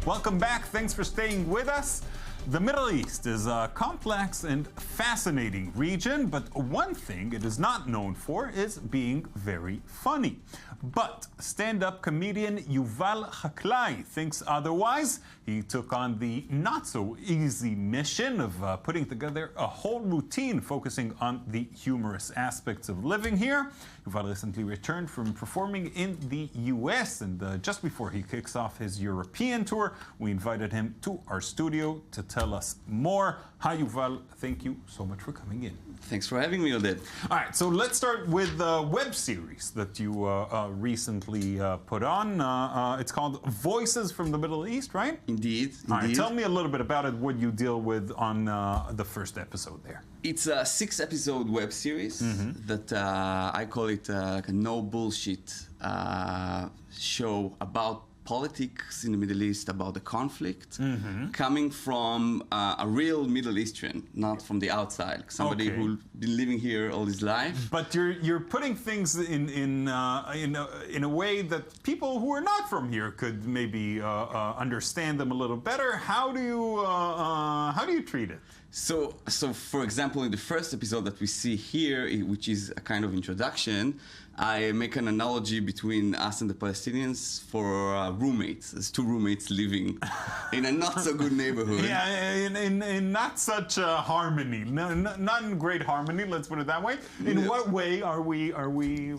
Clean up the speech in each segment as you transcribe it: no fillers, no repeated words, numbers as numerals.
Welcome back. Thanks for staying with us. The Middle East is a complex and fascinating region, but one thing it is not known for is being very funny. But stand-up comedian Yuval Haklai thinks otherwise. He took on the not-so-easy mission of putting together a whole routine focusing on the humorous aspects of living here. Yuval recently returned from performing in the US, and just before he kicks off his European tour, we invited him to our studio to tell us more. Hi, Yuval. Thank you so much for coming in. Thanks for having me, Oded. All right, so let's start with the web series that you recently put on. It's called Voices from the Middle East, right? Indeed. All right, tell me a little bit about it, what you deal with on the first episode there. It's a 6-episode web series that I call it like a no bullshit show about politics in the Middle East, about the conflict, coming from a real Middle Eastern, not from the outside, somebody who's been living here all his life. But you're putting things in a way that people who are not from here could maybe understand them a little better. How do you treat it? So for example, in the first episode that we see here, which is a kind of introduction, I make an analogy between us and the Palestinians for roommates. There's two roommates living in a not so good neighborhood. Yeah, in not such harmony, not in great harmony. Let's put it that way. In what way are we?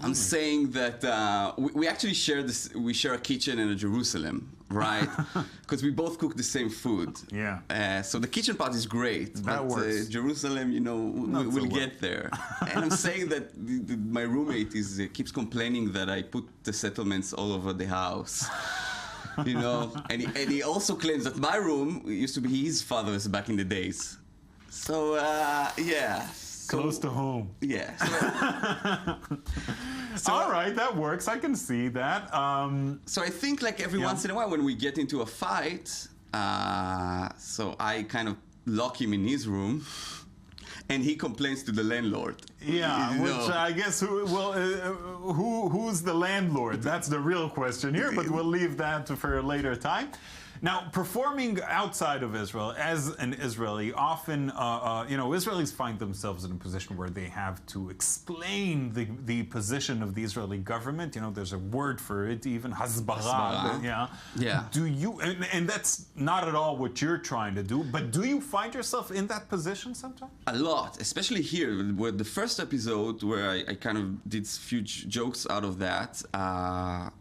I'm saying that we actually share this. We share a kitchen in Jerusalem, right? Because we both cook the same food. Yeah. So the kitchen part is great. That works. Jerusalem, you know, we'll get there. And I'm saying that my roommate keeps complaining that I put the settlements all over the house. You know, and he also claims that my room used to be his father's back in the days. So yeah. Close to home. Yeah. So, all right, that works. I can see that. So I think like every once in a while when we get into a fight, so I kind of lock him in his room, and he complains to the landlord. Yeah, which I guess who's the landlord? That's the real question here, but we'll leave that for a later time. Now, performing outside of Israel as an Israeli, often, Israelis find themselves in a position where they have to explain the position of the Israeli government. You know, there's a word for it, even hasbara. Yeah. Do you, and that's not at all what you're trying to do, but do you find yourself in that position sometimes? A lot, especially here, where the first episode where I kind of did huge jokes out of that. A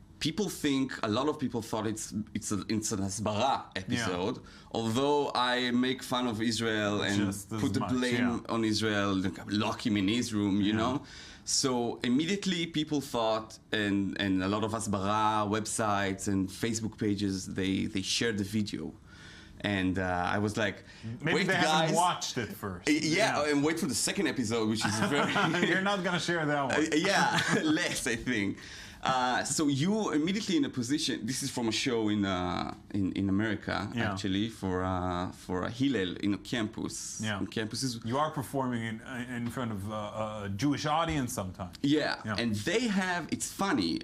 lot of people thought it's an hasbara episode, although I make fun of Israel and put the blame on Israel, lock him in his room, you know. So immediately people thought, and a lot of hasbara websites and Facebook pages, they shared the video. And I was like, maybe wait, they guys, haven't watched it first. Yeah, and wait for the second episode, which is very... You're not going to share that one. Yeah, less, I think. So you immediately in a position. This is from a show in America, actually, for a Hillel in a campus. Yeah. In campuses. You are performing in front of a Jewish audience sometimes. Yeah. And they have. It's funny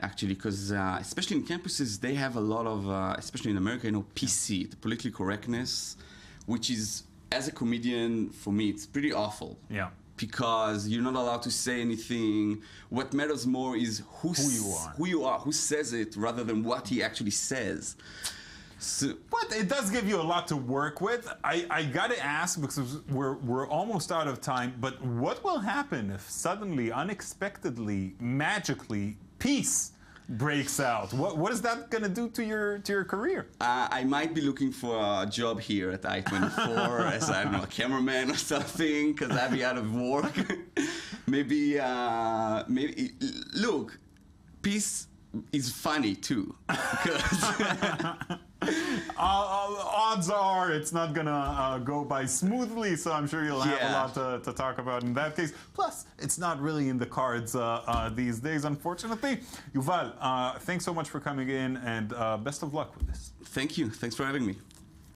actually, because especially in campuses, they have a lot of, especially in America, you know, PC, the politically correctness, which is, as a comedian, for me, it's pretty awful. Yeah. Because you're not allowed to say anything. What matters more is who you are, who says it, rather than what he actually says. So, but it does give you a lot to work with. I got to ask, because we're almost out of time, but what will happen if suddenly, unexpectedly, magically, peace breaks out? What is that going to do to your career? I might be looking for a job here at I24 as, I don't know, a cameraman or something, because I'll be out of work. maybe, look, peace is funny too. Odds are it's not gonna go by smoothly, so I'm sure you'll have a lot to talk about in that case. Plus, it's not really in the cards these days, unfortunately. Yuval, thanks so much for coming in, and best of luck with this. Thank you. Thanks for having me.